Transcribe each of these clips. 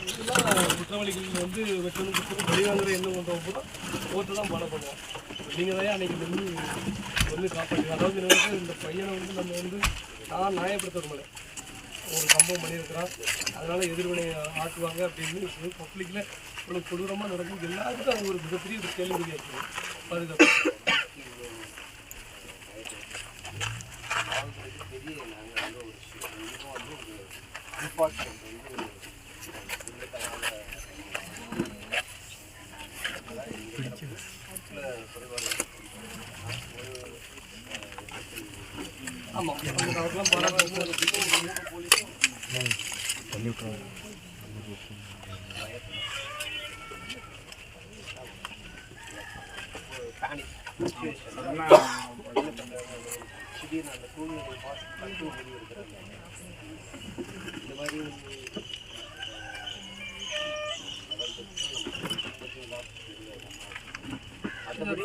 இதெல்லாம் குற்றவாளிகள் வந்து வெட்டணுக்கு வெளிவாங்கிற எண்ணம் கொண்டவங்க கூட ஓட்டு தான் பாடம் பண்ணுவோம். நீங்கள் தான் அன்றைக்கி வந்து காப்பாற்றுங்க. அதாவது இந்த பையனை வந்து நம்ம வந்து நான் நியாயப்படுத்த விரும்பலை. ஒரு சம்பவம் பண்ணியிருக்கிறான், அதனால் எதிர்வினை ஆக்குவாங்க அப்படின்னு பப்ளிக்கில் இவ்வளோ கொடூரமாக நடக்கும். எல்லாத்துக்கும் அது ஒரு மிகப்பெரிய ஒரு கேள்விக்குறியாக இருக்குது. பாதுகாப்பு ஆமாம், அவருக்கெல்லாம் பரவாயில்ல பண்ணி விட்டுருவாங்க. திடீர்னு அந்த சூழ்நிலை பார்த்து இருக்கிறாங்க. இந்த மாதிரி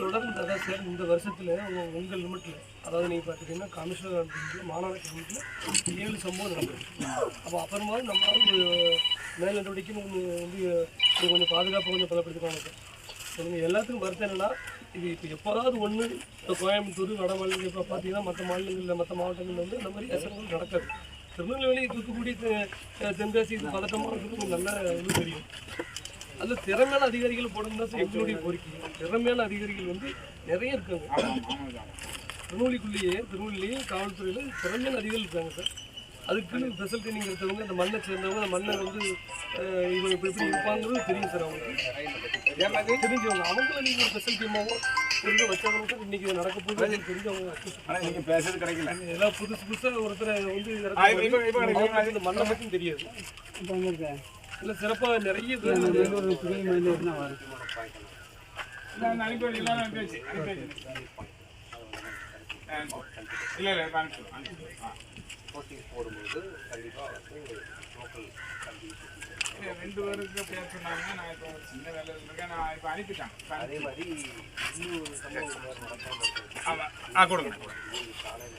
தொடர்ந்து அதான் சார் இந்த வருஷத்தில் உங்கள் லிமிட்டில், அதாவது நீங்கள் பார்த்துட்டிங்கன்னா கமிஷனர் மாநகராட்சி லிமிட்டில் 7 சம்பவம் நடந்தது. அப்போ அப்புறமா நம்மளால் மேல் நடவடிக்கை வந்து கொஞ்சம் பாதுகாப்பு கொஞ்சம் பலப்படுத்திப்பாங்க சார். சொல்லுங்கள். எல்லாத்துக்கும் வருத்தம் என்னென்னா, இது இப்போ எப்போதாவது ஒன்று இப்போ கோயம்புத்தூர் வட மாநிலங்கள் இப்போ பார்த்தீங்கன்னா மற்ற மாநிலங்களில் மற்ற மாவட்டங்களில் வந்து இந்த மாதிரி அசங்கள் நடக்காது. திருநெல்வேலி தூத்துக்குடி தென்காசி இது பதட்டமானது நல்ல இது தெரியும். அதில் திறமையான அதிகாரிகள் போடணும் தான் சார் எங்களுடைய கோரிக்கை. திறமையான அதிகாரிகள் வந்து நிறைய இருக்காங்க. திருநெல்வேலியே காவல்துறையில் திறமையான அதிகாரிகள் இருக்காங்க சார். அதுக்குன்னு ஸ்பெஷல் ட்ரைனிங் எடுத்தவங்க, அந்த மண்ணை சேர்ந்தவங்க, அந்த மண்ணை வந்து இவங்க இப்போ எப்படி இருப்பாங்கிறது தெரியும் சார். அவங்களுக்கு தெரிஞ்சவங்க அவங்கள நீங்கள் ஸ்பெஷல் டீமாகவும் இருந்து வச்சவங்க இன்னைக்கு நடக்க போகுது தெரிஞ்சவங்க. பேசுறது கிடைக்கல. எல்லாம் புதுசாக ஒருத்தரை வந்து இந்த மண்ணை மட்டும் தெரியாது. இல்லை சிறப்பாக நிறைய பேர் போட்டிங் போடும்போது கண்டிப்பாக வந்து லோக்கல் 2 பேருக்கு பேர் சொன்னாங்க. நான் இப்போ சின்ன வேலை இருக்கேன், நான் இப்போ அனுப்பிட்டேன். அதே மாதிரி இன்னொரு சம்பவம் நடக்காமல் கொடுங்க. சாலையில்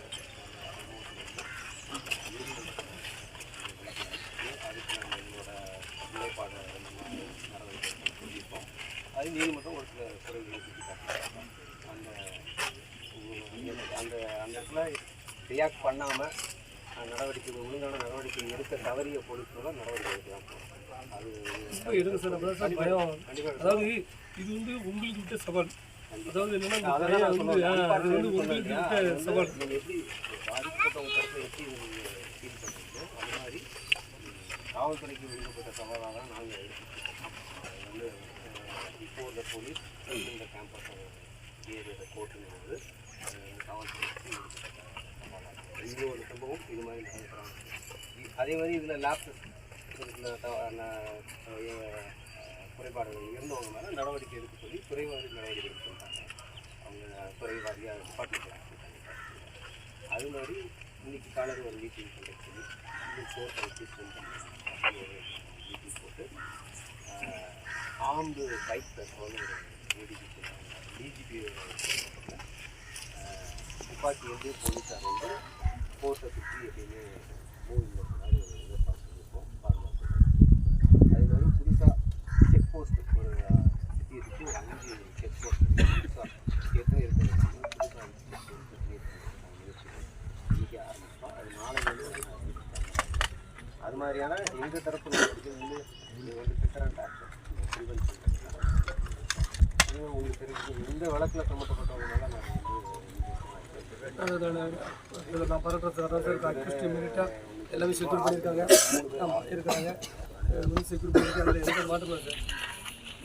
அதுக்கு நம்ம எங்களோட நிலைப்பாடு நடவடிக்கை சொல்லியிருக்கோம். அது நீதிமன்றம் ஒரு சில குறைகளை சுட்டிக்காட்டியிருக்காங்க. அந்த இடத்துல ரியாக்ட் பண்ணாமல் ஒழுங்கான நடவடிக்கை எடுக்க தவறிய போலீஸோட நடவடிக்கை எடுக்கலாம். அது எடுங்க சார். அப்பதான் பயம். அதாவது இது வந்து உங்களுக்கு விட்ட சவால். அதாவது என்னன்னா உங்களுக்கு விட்ட சவால். நீங்கள் எப்படி பாதிக்கப்பட்டவங்க தரப்பு எப்படி ஃபீல் பண்ணுறீங்க, அது மாதிரி காவல்துறைக்கு விடுக்கப்பட்ட சவாலாக தான் நாங்கள் எடுத்துக்கிட்டோம். அது வந்து இப்போ இந்த போலீஸ் இந்த கேம்பஸ் ஏரியா கோர்ட்டுங்கிறது காவல்துறைக்கு விடுக்கப்பட்ட இன்னொரு சம்பவம் இது மாதிரி நடக்கிறாங்க. அதே மாதிரி இதில் லேப்டாப் குறைபாடுகள் இருந்தவங்க மேலே நடவடிக்கை எடுக்க சொல்லி துறைவாரி நடவடிக்கை எடுக்க சொல்லிட்டாங்க. அவங்க துறைவாரியாக டிபார்ட்மெண்ட் அது மாதிரி இன்றைக்கி காலையில் ஒரு மீட்டிங் போட்டு சொல்லி இன்னும் கோர்ட்டை மீட்டிங் போட்டு ஆர்ம்டு பைக் பேசுவாங்க ஒரு ஏடிபி சொல்லுவாங்க. டிஜிபி துப்பாக்கி வந்து போலீஸார் வந்து கோர்ட்டை சுற்றி எப்பயுமே மூவிங் பண்ணாலும் ஒரு எதிர்பார்ப்பு இருக்கும், பாதுகாப்பு. அதே மாதிரி புதுசாக செக் போஸ்ட் ஒரு சிட்டியை சுற்றி ஒரு 5 செக் போஸ்ட் புதுசாக ஏற்கனவே இருக்கிறது புதுசாக 5 செக் போஸ்ட் முயற்சிகள் இன்றைக்கி ஆரம்பிச்சோம். அது நாளைக்கு அது மாதிரியான எங்கள் தரப்பு நடவடிக்கைகள் வந்து இது வந்து டிஃபரண்ட் ஆக்ஷன் ப்ரிவென்ஷன். உங்களுக்கு தெரிஞ்சு இந்த வழக்கில் சம்மந்தப்பட்டவங்களால நாங்கள் இதில் நான் பாராட்டுறது அக்யூஸ்ட் இமீடியட்டாக எல்லாமே செக்யூர் பண்ணியிருக்காங்க. ஆமாம் இருக்காங்க, வந்து செக்யூர் பண்ணியிருக்காங்க. அதில் எந்த மாற்றமாக சார்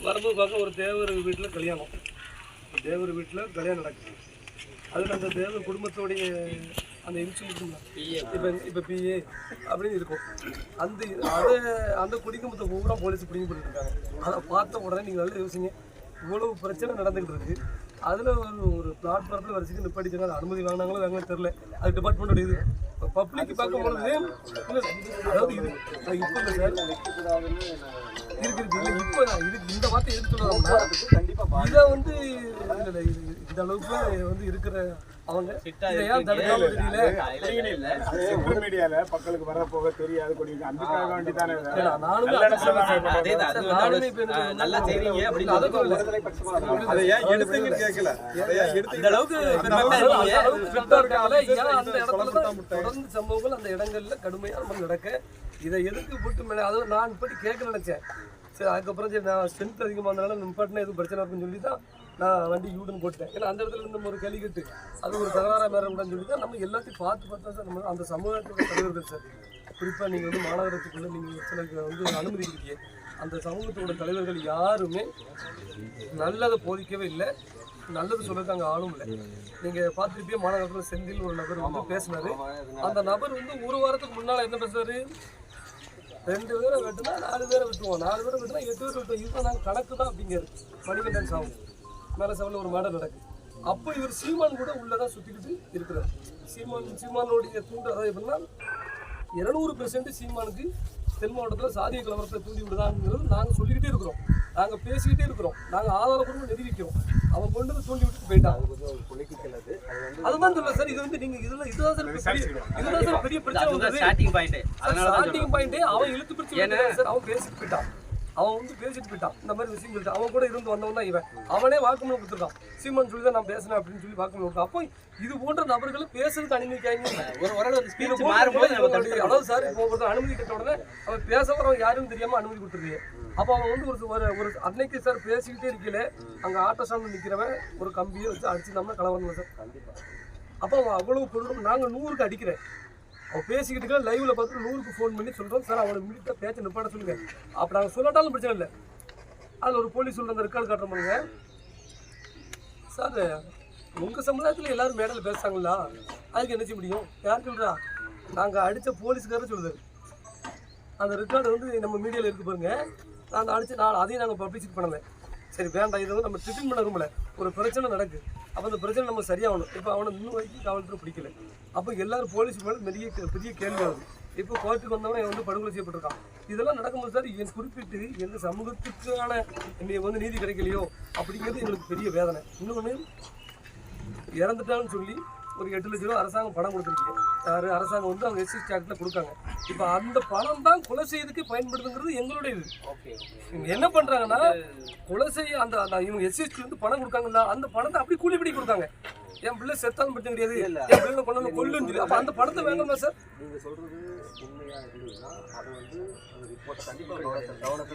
வரும்போது பார்க்க ஒரு தேவர் வீட்டில் கல்யாணம் நடக்குது. அதில் அந்த தேவர் குடும்பத்தோடைய அந்த இன்சூரன்ஸ் இப்போ பிஏ அப்படின்னு இருக்கும். அந்த குடிக்கும்பத்தை பூரா போலீஸ் பிடிங்கி பண்ணியிருக்காங்க. அதை பார்த்த உடனே நீங்கள் நல்லா யோசிங்க, இவ்வளவு பிரச்சனை நடந்துகிட்டு இருக்குது. அதில் ஒரு பிளாட்ஃபார்மில் வரிசைக்கு நிப்பாட்டிச்சாங்க. அது அனுமதி வாங்கினாங்களோ வாங்கலாம் தெரில. அது டிபார்ட்மெண்ட்டோட இது பப்ளிக் பார்க்கும்போது அதாவது இது இப்போ இல்லை சார் இருக்கு இல்லை இப்போ இதுக்கு இந்த வார்த்தை எதுக்கு சொல்லுவாங்கன்னா இதை வந்து இந்த அளவுக்கு வந்து இருக்கிற அவங்க ஏன் தடுக்காம தெரியல மக்களுக்கு வர போக தெரியாது அதுக்காக வேண்டி தானே தொடர்ந்து சம்பவங்கள் அந்த இடங்கள்ல கடுமையாக நடக்க இதை எதுக்கு போட்டு மேலே அதாவது நான் இப்படி கேட்க நினைச்சேன். சரி அதுக்கப்புறம் சரி நான் ஸ்ட்ரென்த் அதிகமாக இருந்தனால நிப்பாட்டினா எதுவும் பிரச்சனை இருக்குன்னு சொல்லி தான் நான் வண்டி யூடுன்னு போட்டேன். ஏன்னா அந்த இடத்துல இருந்து ஒரு கேள்வி கேட்டு அது ஒரு தகராறாக மேற கூடாதுன்னு சொல்லி தான் நம்ம எல்லாத்தையும் பார்த்து சார் நம்ம அந்த சமூகத்தோட தலைவர்கள் சார் குறிப்பாக நீங்கள் வந்து மாநகரத்துக்குள்ளே நீங்கள் சிலருக்கு வந்து அனுமதி கொடுத்தீங்க. அந்த சமூகத்தோட தலைவர்கள் யாருமே நல்லதை போதிக்கவே இல்லை, நல்லது சொல்றது அங்கே ஆளும் இல்லை. நீங்கள் பார்த்துருப்பே மாநகரத்தில் செந்தில் ஒரு நபர் வந்து பேசினாரு. அந்த நபர் வந்து ஒரு வாரத்துக்கு முன்னால் என்ன பேசுறாரு, 2 பேரை வெட்டினா 4 பேரை விட்டுருவோம், 4 பேரை வெட்டினா 8 பேர் விட்டுவோம், இதுதான் நாங்கள் கணக்கு தான் அப்படிங்கிறது. மணிகண்டன் சாவு மேலே சவலில் ஒரு மேடை நடக்குது. அப்போ இவர் சீமான் கூட உள்ளதான் சுற்றிக்கிட்டு இருக்கிறார். சீமானுடைய தூண்டு அதாவது எப்படின்னா 200% சீமானுக்கு தென் மாவட்டத்தில் சாதிய கலவரத்தை தூண்டி விடுதாங்கிறது நாங்கள் சொல்லிக்கிட்டே இருக்கிறோம், நாங்கள் பேசிக்கிட்டே இருக்கிறோம், நாங்கள் ஆதாரப்பூர்வம் நிரூபிக்கிறோம். அவன் கொண்டு வந்து தூண்டி விட்டு போயிட்டான். அதுதான் சொல்ல சார், இது வந்து நீங்க இதுதான் சார் பெரிய பிரச்சனை. ஸ்டார்டிங் பாயிண்டே அவன் இழுத்து பிடிச்சி சார், அவன் பேசிட்டு போயிட்டான். அவன் வந்து பேசிட்டு போயிட்டான் இந்த மாதிரி விஷயம் சொல்லிட்டு. அவன் கூட இருந்து வந்தவன் தான் இவன். அவனே வாக்குமூலம் கொடுத்துருக்கான், சீமான் சொல்லி தான் நான் பேசினேன் அப்படின்னு சொல்லி வாக்குமூலம் கொடுத்தான். அப்போ இது போன்ற நபர்களை பேசுறதுக்கு அனுமதிக்காங்க. அதாவது சார் இப்போ ஒருத்தர் அனுமதி கேட்ட உடனே அவன் பேச வரவன் யாருன்னு தெரியாம அனுமதி கொடுத்துருக்கீங்க. அப்போ அவன் வந்து ஒரு அன்னைக்கு சார் பேசிக்கிட்டே இருக்கல, அங்கே ஆட்டோ ஸ்டாண்டில் நிற்கிறவன் ஒரு கம்பியை வச்சு அடிச்சுட்டோம்னா கலவரம் சார். அப்போ அவன் அவ்வளவு பொருளும் நாங்கள் 100க்கு அடிக்கிறேன். அவன் பேசிக்கிட்டு லைவ்ல பார்த்துட்டு 100க்கு ஃபோன் பண்ணி சொல்கிறோம் சார் அவனை மினிட்டா பேச்சை நிப்பாட சொல்லுங்க. அப்போ நாங்கள் சொல்லாட்டாலும் பிரச்சனை இல்லை. அதில் ஒரு போலீஸ் சொல்கிற அந்த ரெக்கார்டு காட்டுற மாதிரிங்க சார், உங்கள் சமுதாயத்தில் எல்லாரும் மேடையில் பேசுகிறாங்களா, அதுக்கு என்ன செய்ய முடியும்? யார் சொல்கிறா? நாங்கள் அடித்த போலீஸ்காரர் சொல்லுது. அந்த ரெக்கார்டு வந்து நம்ம மீடியாவில் இருக்கு பாருங்க. நான் அடித்து அதையும் நாங்கள் பப்ளிசிட்டி பண்ணலை. சரி வேண்டாம், இதை வந்து நம்ம ட்ரிட்மெண்ட் பண்ண ரூமில் ஒரு பிரச்சனை நடக்குது. அப்போ அந்த பிரச்சனை நம்ம சரியாகணும். இப்போ அவனை இன்னும் வரைக்கும் காவல்துறை பிடிக்கல. அப்போ எல்லாரும் போலீஸ் மேலே பெரிய கேள்வி ஆகுது. இப்போ கோர்ட்டுக்கு வந்தவனே வந்து படுகொலை செய்யப்பட்டிருக்கான். இதெல்லாம் நடக்கும்போது சார் என் குறிப்பிட்டு எங்கள் சமூகத்துக்கான என்னை வந்து நீதி கிடைக்கலையோ அப்படிங்கிறது எங்களுக்கு பெரிய வேதனை. இன்னொன்று இறந்துட்டான்னு சொல்லி ஒரு 8 லட்ச ரூபா அரசாங்கம் பணம் கொடுத்துருக்கீங்க. யார் அரசாங்கம் வந்து அவங்க எஸ்சி ஆக்டில் கொடுக்காங்க. இப்போ அந்த பணம் தான் கொலை செய்யறதுக்கு பயன்படுதுங்கிறது எங்களுடைய இது. இவங்க என்ன பண்ணுறாங்கன்னா கொலை செய்ய அந்த இவங்க எஸ்சிஎஸ்டி வந்து பணம் கொடுக்காங்கல்ல, அந்த பணத்தை அப்படி கூலிப்படி கொடுக்காங்க. என் பிள்ளை செத்தாலும் பிரச்சனை கிடையாது, என் பிள்ளை கொண்டு கொல்லுன்னு சொல்லி. அப்போ அந்த பணத்தை வேணுமா சார்? நீங்கள் சொல்கிறது உண்மையாக இருந்ததுன்னா அது வந்து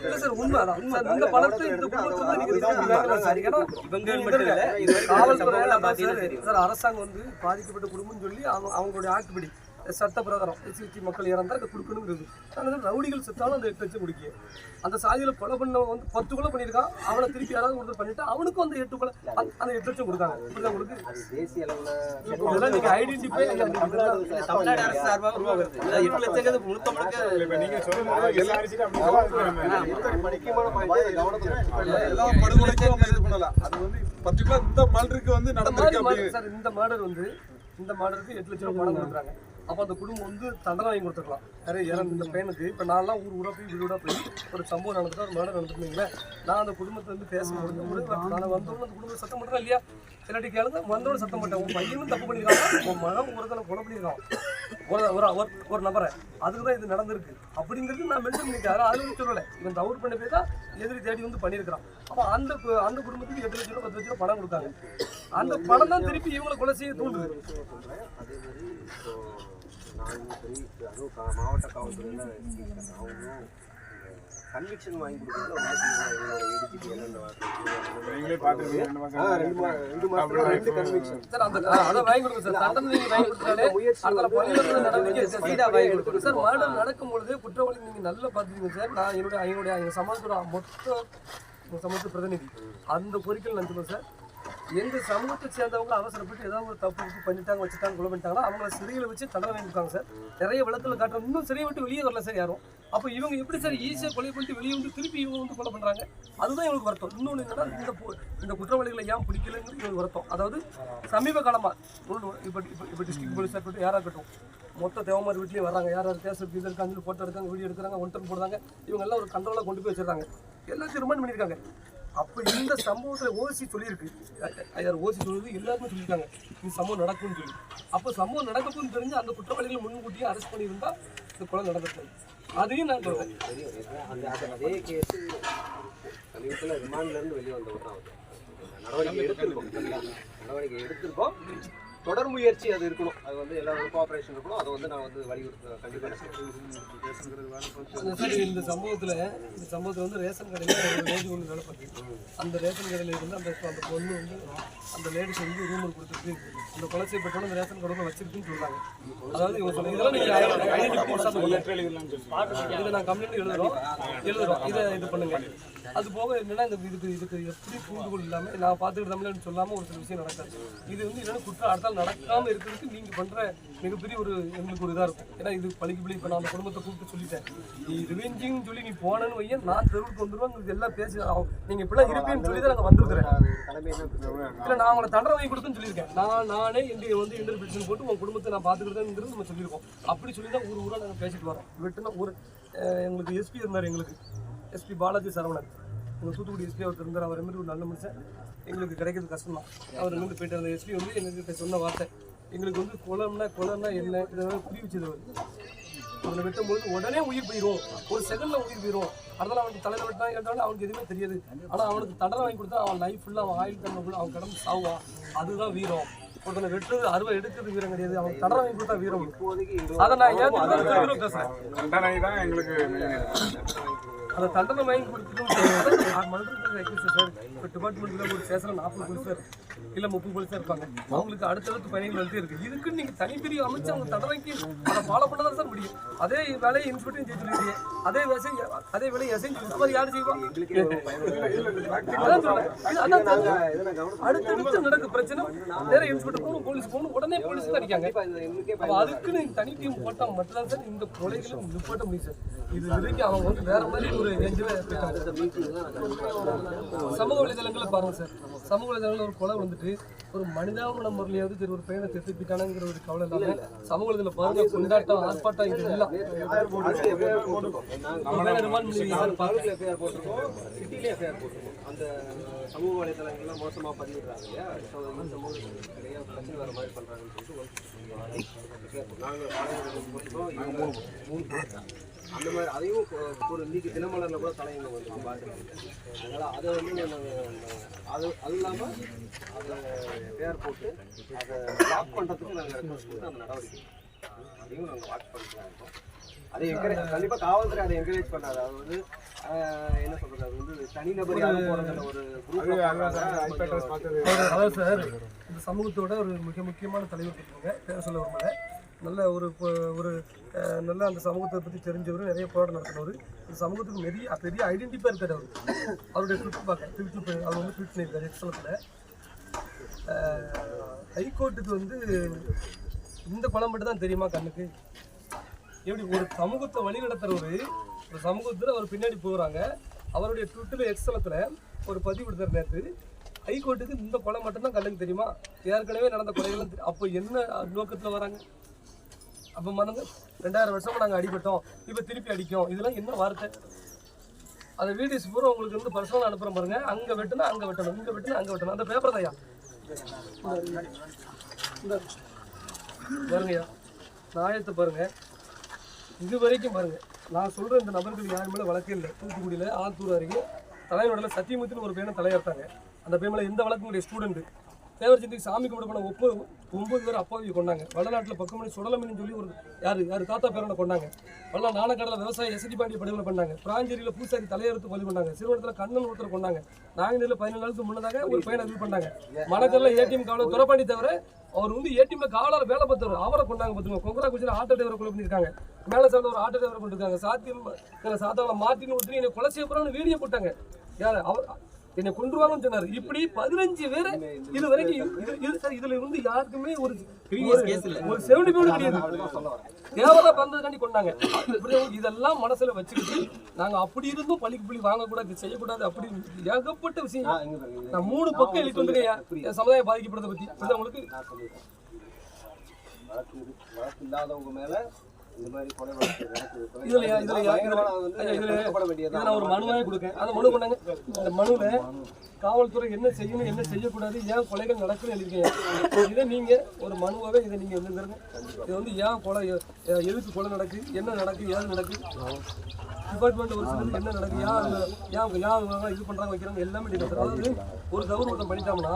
இல்லை சார், உண்மை அதான். இந்த பணத்தை இந்த குடும்பத்தில் சார் அரசாங்கம் வந்து பாதிக்கப்பட்ட குடும்பம்னு சொல்லி அவங்களுடைய ஆக்ட் படி சட்ட பிரகாரம் எஸ்சி மக்கள் இறந்தா அதை கொடுக்கணுங்கிறது. அதனால ரவுடிகள் செத்தாலும் அந்த 8 லட்சம் கொடுக்க. அந்த சாதியில் கொலை பண்ணவன் வந்து 10 கொலை பண்ணியிருக்கான், அவனை திருப்பி யாராவது ஒருத்தர் பண்ணிட்டு அவனுக்கும் அந்த 8 கொலை அந்த 8 லட்சம் கொடுக்காங்க. இப்படிதான் உங்களுக்கு தேசிய அளவில் இதெல்லாம் நீங்க ஐடென்டிஃபை தமிழ்நாடு அரசு சார்பாக உருவாக்குறது 8 லட்சங்கிறது முழுக்க நீங்க சொல்லுங்க. முக்கியமான எல்லா படுகொலைக்கும் இது பண்ணலாம். அது வந்து பர்டிகுலர் இந்த மர்டருக்கு வந்து நடந்திருக்கு சார். இந்த மர்டருக்கு 8 லட்சம் ரூபாய் பணம் கொடுக்குறாங்க. அப்போ அந்த குடும்பம் வந்து தண்டனை வாங்கி கொடுத்துருக்கலாம். இந்த பையனுக்கு இப்போ நான்லாம் ஊராக போய் வீடோட போய் ஒரு சம்பவம் நடந்துட்டு ஒரு மர்டர் நடந்துருந்தீங்களே, நான் அந்த குடும்பத்தை வந்து பேச முடிஞ்ச நான் வந்தோன்னு அந்த குடும்பத்தை சத்தம் பண்ணுறேன் இல்லையா, சிலட்டி கேளுங்க வந்தோட சத்தம் பண்ணிட்டேன். உன் பையனும் தப்பு பண்ணியிருக்காங்க, உன் மகன் ஒருத்தனை கொலை பண்ணியிருக்கான் ஒரு நபரை, அதுக்கு தான் இது நடந்திருக்கு அப்படிங்கிறது நான் மென்ஷன் பண்ணிட்டாரு. அதில் சொல்லலை, இவன் தவறு பண்ண போய் தான் எதிரி தேடி வந்து பண்ணியிருக்கிறான். அப்போ அந்த குடும்பத்துக்கு 8 லட்ச ரூபா 10 லட்ச ரூபா பணம் கொடுத்தாங்க. அந்த பணம் தான் திருப்பி இவங்களை கொலை செய்ய தூண்டுது. மாவட்ட காவல்துறையில் அவங்களும் கன்விக்ஷன் வாங்கி கொடுக்குறது நடக்கும்பொழுது குற்றவாளி நீங்க நல்லா பார்த்துருக்கீங்க சார். நான் என்னுடைய சமாஜத்தோட மொத்த சமூக பிரதிநிதி அந்த கோரிக்கையில் நினைச்சுக்கோங்க சார். எங்கள் சமூகத்தை சேர்ந்தவங்க அவசரப்பட்டு ஏதாவது ஒரு தப்பு பண்ணிட்டாங்க வச்சுட்டாங்க கொலை பண்ணிட்டாங்கன்னா அவங்கள சிறையில் வச்சு தண்டனை வாங்கியிருக்காங்க சார். நிறைய விளக்கில் காட்டுறோம், இன்னும் சிறையை விட்டு வெளியே வரல சார் யாரும். அப்போ இவங்க எப்படி சார் ஈஸியாக கொலை பண்ணிட்டு வெளியே வந்து திருப்பி இவங்க வந்து கொலை பண்ணுறாங்க? அதுதான் இவங்களுக்கு வருத்தம். இன்னொன்று என்னன்னா இந்த குற்றவாளிகளை ஏன் பிடிக்கலங்கிறது இவங்களுக்கு வருத்தம். அதாவது சமீப காலமாக இப்போ டிஸ்ட்ரிக்ட் போலீஸாக இருக்கட்டும் யாராக இருக்கட்டும் மொத்த தேவமாரி வீட்லேயும் வர்றாங்க, யார் யார் பேசுறது இது இருக்காங்க, ஃபோட்டோ எடுக்காங்க, வீடியோ எடுக்கிறாங்க, ஒன்டன் போடுறாங்க, இவங்க எல்லாம் ஒரு கண்ட்ரோலாக கொண்டு போய் வச்சிருக்காங்க, எல்லாத்தையும் ரிமைண்ட் பண்ணியிருக்காங்க. அப்போ இந்த சம்பவத்தில் ஓசி சொல்லியிருக்கு, ஐயார் ஓசி சொல்லுறது எல்லாருமே சொல்லியிருக்காங்க இந்த சம்பவம் நடக்கும்னு சொல்லி. அப்போ சம்பவம் நடக்கும்னு தெரிஞ்சு அந்த குற்றவாளிகளை முன்கூட்டியே அரெஸ்ட் பண்ணியிருந்தா இந்த கொலை நடந்துச்சு. அதையும் நான் சொல்றேன். அதே கேஸ் சமீபத்தில் ரிமாண்ட்லேருந்து வெளியே வந்தவர் தான் நடவடிக்கை எடுத்திருக்கோம். தொடர் முயற்சி அது இருக்கணும், அது வந்து எல்லாரும் கோஆப்ரேஷன் இருக்கணும். அதை வந்து நான் வந்து வலியுறுத்த கண்டிப்பாக. இந்த சம்பவத்தில் வந்து ரேஷன் கடையில் ஒரு லேடி ஒன்று வேலை பார்த்துருக்கு. அந்த ரேஷன் கடையில் இருந்து அந்த பொண்ணு வந்து அந்த லேடிஸ் வந்து ரூம் கொடுத்துருக்கு, அந்த கொலை செய்யப்பட்டவங்க அந்த ரேஷன் கடையில் வச்சிருக்குன்னு சொல்கிறாங்க. அதாவது இவங்க சொல்லுங்க, இதெல்லாம் இதை நான் கம்ப்ளைண்ட் எழுதுறோம், இதை இது பண்ணுங்க. அது போக என்னன்னா இதுக்கு எப்படி தூண்டுகோல் இல்லாமல் நான் பார்த்துக்கிட்டு தமிழ்னு சொல்லாமல் ஒரு சில விஷயம் நடக்காது. இது வந்து என்னென்ன குற்றம் அடுத்தால் நடக்காமல் இருக்கிறதுக்கு நீங்கள் பண்ணுற மிகப்பெரிய ஒரு எங்களுக்கு ஒரு இதாக இருக்கும். ஏன்னா இது பழிக்கு இப்போ நான் அந்த குடும்பத்தை கூப்பிட்டு சொல்லிட்டேன், நீ ரிவெஞ்சிங்னு சொல்லி நீ போனேன்னு வையன் நான் தெருவுக்கு வந்துடுவாங்க, இது எல்லாம் பேசி நீங்கள் இப்படிலாம் இருப்பேன்னு சொல்லி தான் நாங்கள் வந்துருக்குறேன். இல்லை நான் அவங்களை தண்டனை வாங்கி கொடுக்குன்னு சொல்லியிருக்கேன். நானே இன்றைய வந்து இன்டர்பிரேஷன் போட்டு உங்கள் குடும்பத்தை நான் பார்த்துக்கிட்டேங்கிறது நம்ம சொல்லியிருக்கோம். அப்படி சொல்லி தான் ஊராக நாங்கள் பேசிட்டு வரோம். விட்டுனா எங்களுக்கு எஸ்பி இருந்தார், எங்களுக்கு எஸ்பி பாலாஜி சரவணன், எங்கள் தூத்துக்குடி எஸ்பி அவர் இருந்தார். அவர் மாதிரி ஒரு நல்ல மனுஷன், எங்களுக்கு கிடைக்கிறது கஷ்டம் தான். அவர் இருந்து போயிட்டு அந்த எஸ்பி வந்து எங்ககிட்ட சொன்ன வார்த்தை, எங்களுக்கு வந்து கொலைன்னா என்ன இதை புரிய வச்சது. அவனை வெட்டும்போது உடனே உயிர் போயிடும், ஒரு செகண்டில் உயிர் போயிடும். அதனால் அவனுக்கு தலையில் வெட்டினா கேட்டாலும் அவனுக்கு எதுவுமே தெரியாது. ஆனால் அவனுக்கு தண்டனை வாங்கி கொடுத்தா அவன் லைஃப் ஃபுல்லாக அவன் ஆயில் தண்டனை அவன் கடந்து சாவான். அதுதான் வீரம். ஒருத்தனை வெட்டுறது அறுவை எடுக்கிறது வீரம் கிடையாது, அவன் தண்டனை வாங்கி கொடுத்தா வீரம். அதை நான் ஏன் பேசுகிறேன், அந்த தண்டனை வாங்கி கொடுத்துட்டு சார் இப்போ டிபார்ட்மெண்ட்டில் ஒரு ஸ்டேஷனில் 40 போலீஸார் இல்லை 30 போலீஸாக இருப்பாங்க. அவங்களுக்கு அடுத்தடுத்து பயணிகள் வந்துட்டே இருக்குது. இதுக்குன்னு நீங்கள் தனிப்பிரிவு அமைச்சு அவங்க தண்டனைக்கு அதை ஃபாலோ பண்ண தான் சார் முடியும். அதே வேலையை இன்ஸ்பெக்டரும் செய்ய சொல்லிடுறீங்க, அதே வேலையை எசையும் சொல்லுங்க, மாதிரி யார் செய்வோம்? அடுத்தடுத்து நடக்க பிரச்சனை வேற இன்ஸ்பெக்டர் போகணும், போலீஸ் போகணும், உடனே போலீஸ் தான் அடிக்காங்க. அதுக்குன்னு தனி டீம் போட்டால் மட்டும்தான் சார் இந்த கொலைகளை நிப்பாட்ட முடியும் சார். இது வரைக்கும் அவங்க வந்து வேற மாதிரி ஒரு சமூக வலைதளங்களை பாருங்க சார். சமூக வலைதளங்களில் ஒரு கொலை வந்துட்டு ஒரு மனிதாபன முறையிலையாவது சரி ஒரு பையனை செத்துப்பிட்டானுங்கிற ஒரு கவலை இல்லாமல் சமூக வலைதளத்தில் பாருங்க, கொண்டாட்டம் ஆர்ப்பாட்டம் இது எல்லாம் அந்த சமூக வலைதளங்கள்லாம் மோசமாக பதிவிடுறாங்க இல்லையா, நிறைய பிரச்சனை வர மாதிரி பண்ணுறாங்கன்னு சொல்லிட்டு நாங்கள் அந்த மாதிரி அதையும் ஒரு இன்னைக்கு தினமலரில் கூட தலைவங்க வந்து பார்க்குறாங்க. அதனால் அதை வந்து அது இல்லாமல் அதை பேர் போட்டு அதை லாக் பண்ணுறதுக்கு நாங்கள் ரெக்வஸ்ட் கொடுத்து அந்த நடவடிக்கை அதையும் நாங்கள் வாட்ச் பண்ணிட்டு இருக்கோம். அதை என்கரேஜ் கண்டிப்பாக காவல்துறை அதை என்கரேஜ் பண்ணாது. அது வந்து என்ன சொல்கிறது, அது வந்து தனிநபர் யாரும் போகிறதில்ல, ஒரு குரூப். அதாவது சார் இந்த சமூகத்தோட ஒரு மிக முக்கியமான தலைவர் இருக்காங்க, பேர் சொல்ல வரும்போது நல்ல ஒரு நல்ல அந்த சமூகத்தை பற்றி தெரிஞ்சவர், நிறைய போராட்டம் நடத்தினவர், இந்த சமூகத்துக்கு பெரிய ஐடென்டிஃபாக இருக்கார். அவருடைய ட்விட்டர் அவர் வந்து ட்வீட் பண்ணியிருக்காரு எக்ஸலத்தில். ஹைகோர்ட்டுக்கு வந்து இந்த கொலை மட்டும் தான் தெரியுமா கண்ணுக்கு? எப்படி ஒரு சமூகத்தை வழி நடத்துறவர், ஒரு சமூகத்தில் அவர் பின்னாடி போகிறாங்க. அவருடைய ட்விட்டரில் எக்ஸலத்தில் ஒரு பதிவு கொடுத்தார் நேற்று, ஹைகோர்ட்டுக்கு இந்த கொலை மட்டும்தான் கண்ணுக்கு தெரியுமா, ஏற்கனவே நடந்த கொலைகள்லாம் தெரியும். அப்போ என்ன நோக்கத்தில் வராங்க? அப்போ மறந்து 2000 வருஷமா நாங்கள் அடிபட்டோம், இப்போ திருப்பி அடிக்கும், இதெல்லாம் என்ன வார்த்தை? அந்த வீடியோஸ் பூரா உங்களுக்கு வந்து பர்சனலாக அனுப்புகிறேன் பாருங்க. அங்கே வெட்டுனா அங்கே வெட்டணும், இங்கே வெட்டுனா அங்கே வெட்டணும். அந்த பேப்பர் தான்யா பாருங்கய்யா, நியாயத்தை பாருங்க. இது வரைக்கும் பாருங்க, நான் சொல்கிற இந்த நபர்கள் யார் மேலே வழக்கே இல்லை. தூத்துக்குடியில் ஆத்தூர் அருகே தலைவனோட சத்தியமூர்த்தின்னு ஒரு பையனை தலையெடுத்தாங்க. அந்த பையன் மேலே எந்த வழக்கும் ஸ்டூடெண்ட் தேவர் சிந்திக்கு சாமி கும்பிட போன 9 பேர் அப்பாவியை கொண்டாங்க. வடநாட்டில் பக்கமணி சுடலமின்னு சொல்லி ஒரு யார் தாத்தா பேரனை கொண்டாங்க. வல்ல நாணக்கடலை விவசாய எஸ்டி பாண்டிய படுகொலை பண்ணாங்க. பிராஞ்சேரியில் பூசாரி தலையெடுத்து கொலை பண்ணாங்க. சிறுவனத்தில் கண்ணன் ஒருத்தர் கொண்டாங்க. நாங்குநேரில் 17 நாளுக்கு முன்னதாக ஒரு பையனை இது பண்ணாங்க. மணக்கல்ல ஏடிஎம் காவலர் துரப்பாண்டி தவிர அவர் வந்து ஏடிஎம்ல காவலர் வேலை பார்த்தவர், அவரை கொண்டாங்க. பார்த்துக்கோங்க, கொங்கரா குச்சியில் ஆட்டோ டிரைவரை கொலை பண்ணியிருக்காங்க. மேலே சார்ந்த ஒரு ஆட்டோ டிரைவரை கொண்டிருக்காங்க. சாத்தாவில் மாட்டின்னு ஒருத்தர் என்னை கொலை செய்ய போறான்னு வீடியோ போட்டாங்க. யார் அவர் என்னை கொண்டுருவாங்கன்னு சொன்னார். இப்படி 15 பேர் இது வரைக்கும் இதுல இருந்து யாருக்குமே ஒரு 70 பேர் கிடையாது. தேவதா பந்ததுக்காண்டி கொண்டாங்க. இதெல்லாம் மனசுல வச்சுக்கிட்டு நாங்க அப்படி இருந்தும் பள்ளிக்கு புள்ளி வாங்கக்கூடாது, செய்யக்கூடாது, அப்படி ஏகப்பட்ட விஷயம். நான் 3 பக்கம் எழுதிட்டு வந்துருக்கேன் என் சமுதாயம் பாதிக்கப்படுறத பத்தி. உங்களுக்கு வழக்கு இல்லாதவங்க மேலே இந்த மாதிரி கொலை வழக்கு நடக்குது. நான் ஒரு மனுவாக கொடுக்கேன். அந்த மனு கொண்டாங்க. இந்த மனுவில் காவல்துறை என்ன செய்யணும் என்ன செய்யக்கூடாது ஏன் கொலைகள் நடக்குன்னு எழுதிருக்கீங்க. இதை நீங்கள் ஒரு மனுவாகவே இதை நீங்கள் எழுதுங்க. இது வந்து ஏன் கொலை எதுக்கு கொலை நடக்குது என்ன நடக்குது ஏது நடக்குது டிபார்ட்மெண்ட் ஒரு சிலருக்கு என்ன நடக்குது ஏன் இது பண்ணுறாங்க வைக்கிறாங்க எல்லாமே டீட்டெயில்ஸ். அதாவது ஒரு தவறு ஒருத்தன் பண்ணிட்டோம்னா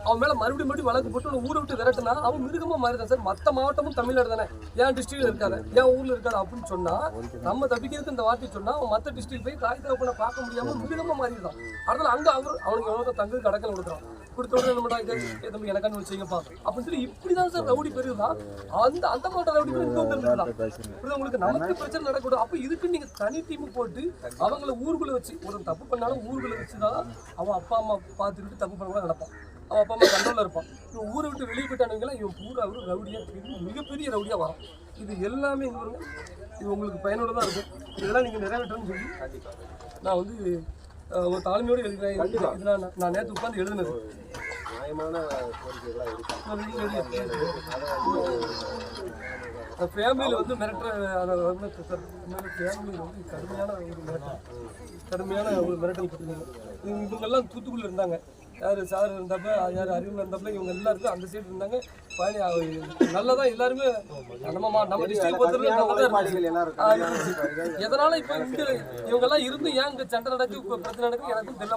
அவன் மேலே மறுபடியும் வழக்கு போட்டு ஊரை விட்டு விரட்டுனா அவன் மிருகமாக மாறிதான் சார். மற்ற மாவட்டமும் தமிழ்நாடு தானே, ஏன் டிஸ்ட்ரிக்டில் இருக்காது ஏன் ஊரில் இருக்காது அப்படின்னு சொன்னால் நம்ம தப்பிக்கிறதுக்கு இந்த வார்த்தை சொன்னால் அவன் மற்ற டிஸ்ட்ரிக்ட் போய் தாய் தகப்பனை பார்க்க முடியாமல் மிருகமாக மாறிடுறான். அதனால அங்கே அவனுக்கு எவ்வளோ தங்கு கடக்கல் கொடுக்குறான். கொடுத்த உடனே நம்மடா இது தம்பி எனக்கான்னு வச்சுங்கப்பா அப்படின்னு சொல்லி இப்படி தான் சார் ரவுடி பெரியதான். அந்த மாவட்ட ரவுடி பேர் இங்கே வந்துருக்கலாம். இப்படி உங்களுக்கு நமக்கு பிரச்சனை நடக்கூடாது. அப்போ இதுக்கு நீங்கள் தனி டீம் போட்டு அவங்கள ஊருக்குள்ளே வச்சு ஒரு தப்பு பண்ணாலும் ஊருக்குள்ளே வச்சு தான் அவன் அப்பா அம்மா பார்த்துக்கிட்டு தப்பு பண்ண கூட நடப்பான். அவன் அப்பா அம்மா கண்ட்ரோலில் இருப்பான். இவன் ஊரை விட்டு வெளியே போயிட்டானுங்களா இவன் பூரா ஒரு ரவுடியாக மிகப்பெரிய ரவுடியாக வரும். இது எல்லாமே இது உங்களுக்கு பயனுள்ளதாக இருக்கும். இதெல்லாம் நீங்கள் நிறைவேற்றணும்னு சொல்லி நான் வந்து ஒரு தாழ்மையோடு எழுதுகிறேன். இதெல்லாம் நான் நேற்று உட்காந்து எழுதுனது. நியாயமான கோரிக்கைகளாக ஃபேமிலியில் வந்து மிரட்டுற சார் ஃபேமிலியில் வந்து கடுமையான ஒரு மிரட்டல் கொடுத்துருங்க. இவங்கெல்லாம் தூத்துக்குடியில் இருந்தாங்க. யார் சார் இருந்தப்ப யார் அறிவில் இருந்தப்ப இவங்க எல்லாருக்கும் அந்த சைடு இருந்தாங்க. நல்லதான் எல்லாருமே நம்ம டிஸ்ட்ரிக்ட் எதனால இப்போ இங்கே இவங்கெல்லாம் இருந்து ஏன் இங்கே சண்டை நடக்கு பிரச்சனை நடக்கு எனக்கும் தெரியல.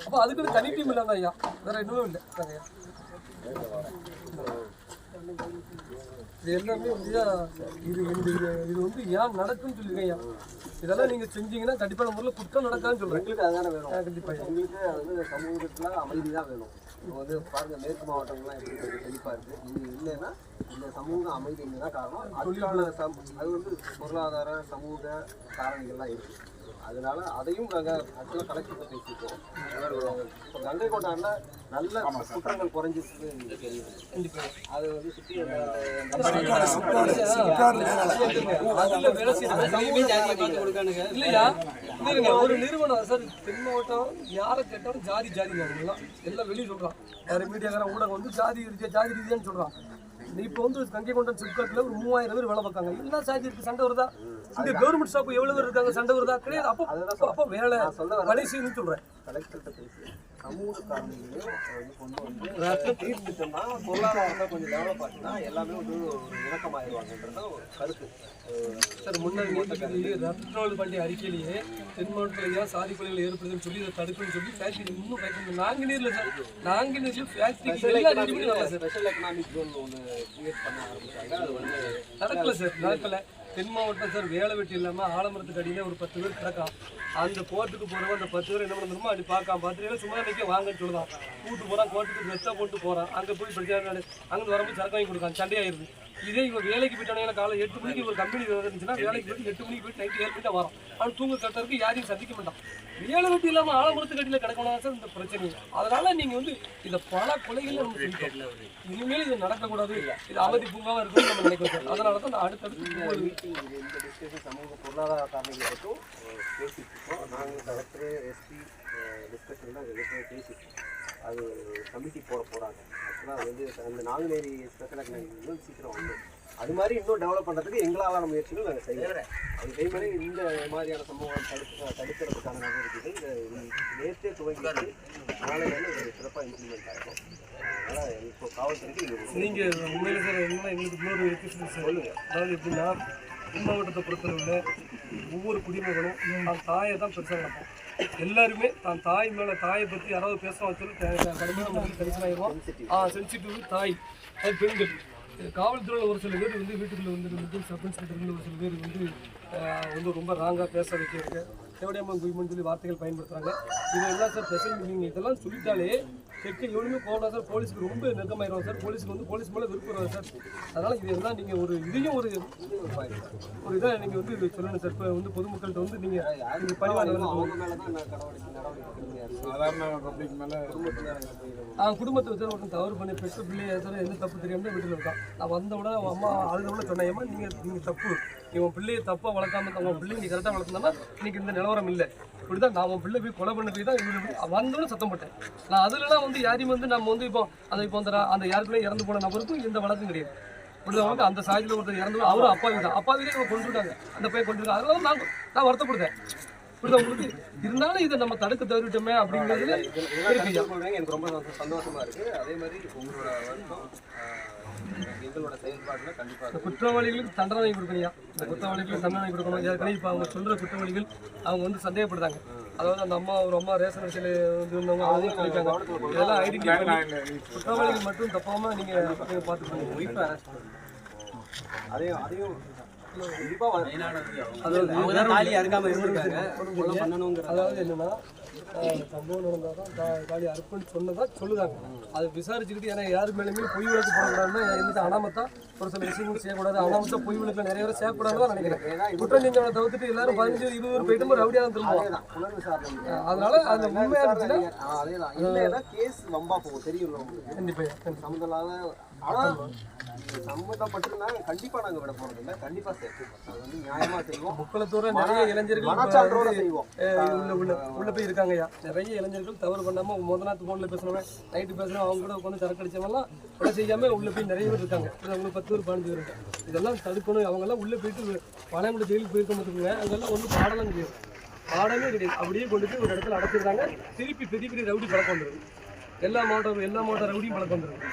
அப்போ அதுக்குன்னு தனி டீம் இல்லாத ஐயா வேற எதுவும் இல்லை ஐயா. இது எல்லாமே இது வந்து ஏன் நடக்குன்னு சொல்லியிருக்கேன் ஐயா. இதெல்லாம் நீங்க செஞ்சீங்கன்னா கண்டிப்பான முறையில் குற்றம் நடக்காதுன்னு சொல்றேன். எங்களுக்கு அதுதானே வேணும். கண்டிப்பாக எங்களுக்கு வந்து சமூகத்தில் அமைதி தான் வேணும். இப்போ வந்து பாருங்க மேற்கு மாவட்டங்கள்லாம் எப்படி கொஞ்சம் செழிப்பாக இருக்குது. நீங்கள் இல்லைன்னா இந்த சமூக அமைதி இங்கே தான் காரணம். அதுக்கான அது வந்து பொருளாதார சமூக காரணிகள்லாம் இருக்குது. அதனால அதையும் நாங்கள் ஆக்சுவலாக கலெக்டர்கிட்ட பேசிட்டோம். இப்போ கங்கை கொண்டாடினா நல்ல குற்றங்கள் குறைஞ்சிருக்கு தெரியுது. அது வந்து சுற்றி இல்லையா ஒரு நிறுவனம் சார் தென் மாவட்டம் யாரை கேட்டாலும் ஜாதி எல்லாம் வெளியே சொல்றான். வேற மீடியாக்கார ஊடகம் வந்து ஜாதி ரீதியான்னு சொல்றான். இப்போ வந்து கங்கை கொண்டன் சிப்காட்டில் ஒரு 3000 பேர் வேலை பார்க்காங்க. எல்லாம் சாதி இருக்கு. சண்டை வருதா? இந்த கவர்மெண்ட் ஸ்டாஃப் எவ்வளவு பேர் இருக்காங்க? சண்டை வருதா? கிடையாது. அப்போ வேலை கடைசின்னு சொல்றேன். கலெக்டர்கிட்ட பேசி சமூக காரணிகளையும் கொண்டு வந்து தீர்த்துட்டோம்னா பொருளாதாரத்தை கொஞ்சம் டெவலப் ஆச்சுன்னா எல்லாமே வந்து ஒரு இணக்கமாகிடுவாங்கன்றது ஒரு கருத்து சார். முன்னாடி நீதிபதி ரத்னோல் பாண்டிய அறிக்கையிலேயே தென் மாவட்டத்தில் சாதி கொலைகள் ஏற்படுதுன்னு சொல்லி இதை தடுப்புன்னு சொல்லி ஃபேக்ட்ரி இன்னும் பயன்படுது. நாங்குநீரில் சார் நாங்குநீரில் ஃபேக்ட்ரி ஸ்பெஷல் எக்கனாமிக் ஜோன் ஒன்று கிரியேட் பண்ண ஆரம்பிச்சாங்க. அது வந்து நடக்கல சார் நடக்கலை. தென் மாவட்டம் சார் வேலை வெட்டி இல்லாமல் ஆலமரத்துக்கு அடியில் ஒரு 10 பேர் கிடக்கான். அந்த கோர்ட்டுக்கு போகிறவங்க அந்த 10 பேர் என்ன பண்ணணுமோ அப்படி பார்க்காம 10 பேர் சும்மா நிற்க வாங்கன்னு சொல்லுதான். கூட்டு போகிறான் கோர்ட்டுக்கு வெச்சா போட்டு போகிறான். அங்கே போய் பிரச்சனை அங்கே வரும்போது சரக்கு வாங்கி கொடுக்கான். சண்டையாயிருது. இதே இவங்க வேலைக்கு போயிட்டானே காலை 8 மணிக்கு ஒரு கம்பெனி இருந்துச்சுன்னா வேலைக்கு போயிட்டு 8 மணிக்கு போயிட்டு நைட்டு 7 மணிக்கு வரும். ஆனால் தூங்க கட்டுறதுக்கு யாரையும் சந்திக்க மாட்டான். வேலை வெட்டி இல்லாமல் ஆலமரத்துக்கு அடியில் கிடக்கணும் சார் இந்த பிரச்சனை. அதனால நீங்கள் வந்து இந்த பல கொலைகள் நம்ம செஞ்சோம். இனிமேல் இது நடக்கக்கூடாது. இது அவதி பூங்காவாக இருக்குன்னு நம்ம நினைக்கிறோம் சார். அதனால தான் நான் அடுத்தடுத்து இந்த டிஸ்கஷன் சமூக பொருளாதார காரணிகளை மட்டும் பேசிட்டு இருக்கோம். நாங்கள் கலெக்டர் எஸ்பி டிஸ்கஷன்லாம் எதுவுமே பேசிட்டு அது கமிட்டி போகிறாங்க. ஆக்சுவலாக அது வந்து அந்த நாங்குநேரி ஸ்பெஷல் எக்கனாமிக் சீக்கிரம் வந்து அது மாதிரி இன்னும் டெவலப் பண்ணுறதுக்கு எங்களாலான முயற்சிகள் நாங்கள் செய்கிறோம். அதே மாதிரி இந்த மாதிரியான சம்பவம் தடுக்கிறதுக்கான நடவடிக்கைகள் நேற்றே துவங்கிட்டு நாளையிலேருந்து இது சிறப்பாக இம்ப்ளிமெண்ட் ஆகிடும். அதனால் இப்போ காவல்துறைக்கு நீங்கள் உண்மையில் சார் என்ன எங்களுக்கு இன்னொரு எக்ஸ்பீரியன்ஸ் சொல்லுங்கள். அதாவது எப்படின்னா தென் மாவட்டத்தை பொறுத்தளவில் ஒவ்வொரு குடிமகனும் தான் தாயை தான் பெருசாக நடக்கும். எல்லாருமே தான் தாய் மேலே தாயை பற்றி யாராவது பேச வச்சாலும் கடுமையான முறையில் டென்ஷன் ஆகிடுவோம். சென்சிட்டிவ் தாய் அது பெண்கள். காவல்துறையில் ஒரு சில பேர் வந்து வீட்டுக்குள்ளே வந்து சப் இன்ஸ்பெக்டர்கள் ஒரு சில பேர் வந்து ரொம்ப ராங்காக பேச வைக்கிறாங்க. தேவடியம்மா குயிமன்னு சொல்லி வார்த்தைகள் பயன்படுத்துகிறாங்க. இதெல்லாம் சார் ஸ்பெஷல் நீங்கள் இதெல்லாம் சொல்லிட்டாலே செக்கு எவ்வளவுமே போகலாம் சார். போலீஸுக்கு ரொம்ப நெருக்கமாயிடும் சார். போலீஸுக்கு வந்து போலீஸ் மேலே விருப்பம் சார். அதனால் இதெல்லாம் நீங்கள் ஒரு இதையும் ஒரு இதாக நீங்கள் வந்து சொல்லணும் சார். இப்போ வந்து பொதுமக்கள்கிட்ட வந்து நீங்கள் பணிவான குடும்பத்தை வச்சு ஒருத்தன் தவறு பண்ணி பெற்ற பிள்ளைய சார் எந்த தப்பு தெரியாமல் வீட்டில் இருக்கான். நான் வந்த விட அவன் அம்மா அழுதவிட சொன்னேம்மா நீங்கள் தப்பு இவன் பிள்ளையை தப்பாக வளர்க்காம அவன் பிள்ளையை நீ கரெக்டாக வளர்த்தோம்னா இன்னைக்கு இந்த நிலவரம் இல்லை. இப்படிதான் நான் உன் பிள்ளை போய் கொலை பண்ண போய் தான் வந்தோன்னு சத்தம் போட்டேன். நான் அதுலலாம் வந்து யாரையும் வந்து நம்ம வந்து இப்போ அந்த யாருக்குள்ளே இறந்து போன நபருக்கும் எந்த வழக்கும் கிடையாது. இப்படி வந்து அந்த சாயத்தில் ஒருத்தர் இறந்து அவரும் அப்பாவி தான், அப்பாவிலே இவங்க கொண்டுட்டாங்க, அந்த பையன் கொண்டுருக்காங்க. அதனால நான் வருத்தப்படுறேன். இப்படி உங்களுக்கு இருந்தாலும் இதை நம்ம தடுக்க தவறிட்டோமே அப்படிங்கிறதுல எனக்கு ரொம்ப சந்தோஷமா இருக்கு. அதே மாதிரி உங்களோட வருத்தம் எங்களோட செயல்பாடுல கண்டிப்பாக குற்றவாளிகளுக்கு தண்டனை கொடுக்கணும்யா. இந்த குற்றவாளிகளுக்கு தண்டனை கொடுக்கணும். ஏற்கனவே இப்போ அவங்க சொல்ற குற்றவாளிகள் அவங்க வந்து சந்தேகப்படுறாங்க. அதாவது அந்த அம்மா ஒரு அம்மா ரேஷன் அரிசியில் வந்து இருந்தவங்க அவங்க சொல்லிட்டாங்க. இதெல்லாம் ஐடென்டிஃபை பண்ணி குற்றவாளிகள் மட்டும் தப்பாம நீங்க பார்த்துக்கணும். அதையும் அதாவது என்னன்னா சம்பவம் நடந்தாதான் தாலி அறுப்புன்னு சொன்னதா சொல்லுதாங்க. அதை விசாரிச்சுக்கிட்டு ஏன்னா யாரு மேலுமே பொய் விளக்கு போடக்கூடாதுன்னா எந்த அனாமத்தா ஒரு சில விஷயங்கள் செய்யக்கூடாது. அனாமத்தா பொய் விளக்கு நிறைய பேர் செய்யக்கூடாதுன்னு நினைக்கிறேன். குற்றம் செஞ்சவனை தவிர்த்துட்டு எல்லாரும் 15-20 போயிட்டு ரவுடியா தான் திரும்புவோம். அதனால அந்த உண்மையா இருந்துச்சுன்னா கண்டிப்பா சம்மந்தப்பட்டிருந்தா கண்டிப்பா நாங்க விட போறது இல்லை. கண்டிப்பா வந்து நியாயமா செய்வோம். முக்களத்தூர நிறைய இளைஞர்கள் உள்ள போய் இருக்காங்கய்யா. நிறைய இளைஞர்கள் தவறு பண்ணாம முதல் நாள் போன்ல பேசுறவங்க நைட்டு பேசுறோம் அவங்க கூட உட்காந்து சரக்கு அடிச்சவங்கலாம் கொலை செய்யாம உள்ள போய் நிறைய பேர் இருக்காங்க. அவங்களுக்கு 10 பேர் 15 பேர் இருக்காங்க. இதெல்லாம் தடுக்கணும். அவங்க எல்லாம் உள்ள போயிட்டு பழங்குடி ஜெயிலுக்கு போயிருக்க மாட்டேங்குங்க. அங்கெல்லாம் ஒன்றும் பாடலாம் கிடையாது, பாடமே கிடையாது. அப்படியே கொண்டு போய் ஒரு இடத்துல அடைச்சிருந்தாங்க. திருப்பி பெரிய பெரிய ரவுடி பழக்கம் வந்துருக்கு. எல்லா மாவட்ட ரவுடியும் பழக்கம் வந்துருக்கு.